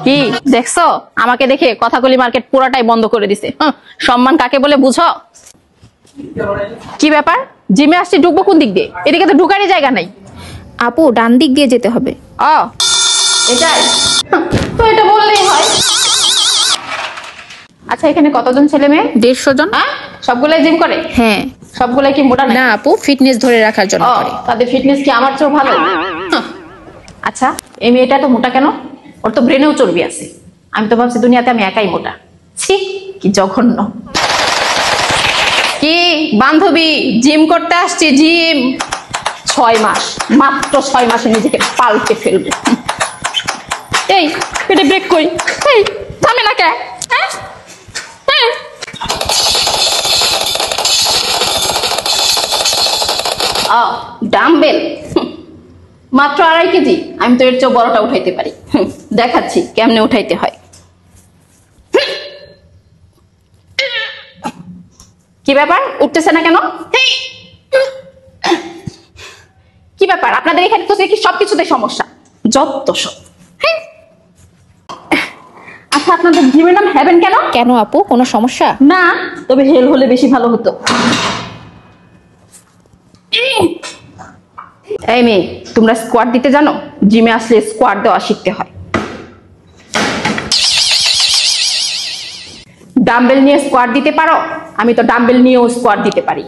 কি দেখছো, আমাকে দেখে কথাগুলি মার্কেট পুরাটাই বন্ধ করে দিছে। সম্মান কাকে বলে বুঝো? কি ব্যাপার, জিমে আসছি, ঢুকবো কোন দিক দিয়ে? এদিকে তো ঢুকারই জায়গা নাই। আপু ডান দিক দিয়ে যেতে হবে। ও এটাই তো, এটা বললেই হয়। আচ্ছা, এখানে কতজন ছেলে মেয়ে? 150 জন। সবগুলাই জিম করে? হ্যাঁ। সবগুলাই কি মোটা না আপু, ফিটনেস ধরে রাখার জন্য করে। তাদের ফিটনেস কি আমার চেয়েও ভালো? আচ্ছা, এই মেয়েটা তো মোটা কেন? ওর তো ব্রেনেও চর্বি আছে। আমি তো ভাবছি দুনিয়াতে আমি একাই মোটা। ছি, কি জঘন্য। কি বান্ধবী, জিম করতে আসছি, জিম 6 মাস, মাত্র 6 মাসে নিজেকে পাল্টে ফেলবে। এই পেটে ব্রেক কই, এই থামে না কে? ডাম্বেল মাত্র 2.5 কেজি। আমি তো এর চেয়ে বড়টা উঠাইতে পারি। দেখাচ্ছি কেমনে উঠাইতে হয়। কি ব্যাপার, উঠতেছে না কেন? কি ব্যাপার, আপনাদের এখানে তো দেখি সবকিছুতে সমস্যা, যত সব। আচ্ছা, আপনাদের জিমের নাম হেভেন কেন? কেন আপু, কোনো সমস্যা? না, তবে হেল হলে বেশি ভালো হতো। এই মেয়ে, তোমরা স্কোয়াড দিতে জানো? জিমে আসলে স্কোয়াড দেওয়া শিখতে হয়। ডাম্বেল নিয়ে স্কোয়াড দিতে পারো? আমি তো ডাম্বেল নিয়েও স্কোয়াড দিতে পারি।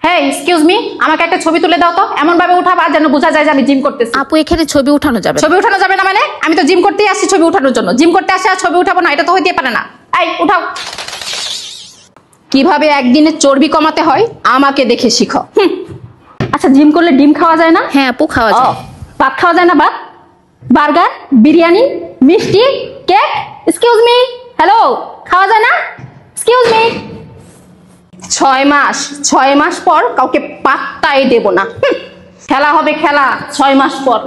হ্যাঁ, এক্সকিউজ মি, আমাকে একটা ছবি তুলে দাও তো, এমন ভাবে উঠাবা যেন বোঝা যায় যে আমি জিম করতেছি। আপু এখানে ছবি উঠানো যাবে? ছবি উঠানো যাবে না মানে? আমি তো জিম করতেই আসছি ছবি উঠানোর জন্য। জিম করতে আসি আর ছবি উঠাবো না, এটা তো হইতে পারে না। এই উঠাও। কিভাবে একদিনে চর্বি কমাতে হয় আমাকে দেখে শিখো। আচ্ছা, জিম করলে ডিম খাওয়া যায় না? হ্যাঁ আপু, খাওয়া যায়। ভাত খাওয়া যায় না? ভাত, বার্গার, বিরিয়ানি, মিষ্টি, কেক, এক্সকিউজ মি, হ্যালো, খাওয়া যায় না? Excuse me. 6 মাস পর কাউকে পাত্তাই দেব না। খেলা হবে খেলা 6 মাস পর।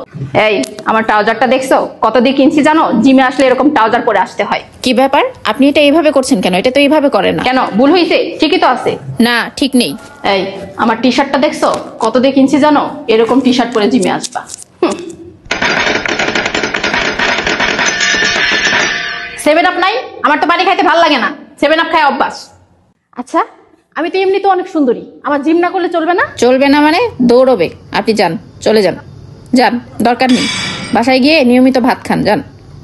এই আমার ট্রাউজারটা দেখছো কত দিয়ে কিনছি জানো? জিমে আসলে এরকম ট্রাউজার পরে আসতে হয়। কি ব্যাপার, আপনি এটা এইভাবে করছেন কেন? এটা তো এইভাবে করে না। কেন, ভুল হয়েছে? ঠিকই তো আছে। না, ঠিক নেই। এই আমার টি শার্টটা দেখছো কত দিয়ে কিনছি জানো? এরকম টি শার্ট পরে জিমে আসবা। 7 আপ নাই? আমার তো পানি খাইতে ভালো লাগে না, 7 আপ খায় অভ্যাস। আচ্ছা, আমি তো এমনি তো অনেক সুন্দরী, আমার জিম না করলে চলবে না? চলবে না মানে? দৌড়বে। আপনি যান, চলে যান, যান, দরকার নেই। বাসায় গিয়ে নিয়মিত ভাত খান, যান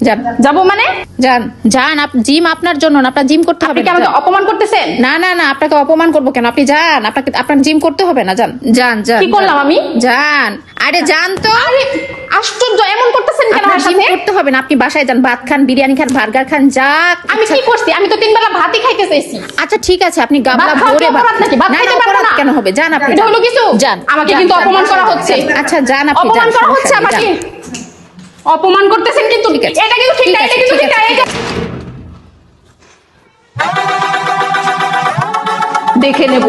যান। যাবো মানে? যান যান, জিম আপনার জন্য না, আপনার জিম করতে হবে। আপনি কি আমাকে অপমান করতেছেন? না না না, আপনাকে অপমান করবো কেন? আপনি যান, আপনার জিম করতে হবে না, যান যান যান। কি করলাম আমি? যান, আরে যান তো। আরে আশ্চর্য, এমন করতেছেন কেন? আপনার জিম করতে হবে না, আপনি বাসায় যান, ভাত খান, বিরিয়ানি খান, বার্গার খান, যা। আমি কি করছি? আমি তো 3 বেলা ভাতই খাইতে চাইছি। আচ্ছা ঠিক আছে, আপনি গাবলা ভরে ভাত নাকি? ভাত না খাইতে না, পারবো না কেন হবে? যান আপনি। এটা হলো কিছু? যান, আমাকে কিন্তু অপমান করা হচ্ছে। আচ্ছা যান আপনি, অপমান করা হচ্ছে আমাকে, অপমান করতেছেন কিন্তু। এটা কিন্তু ঠিক না, এটা কিন্তু ঠিক না। দেখে নেব।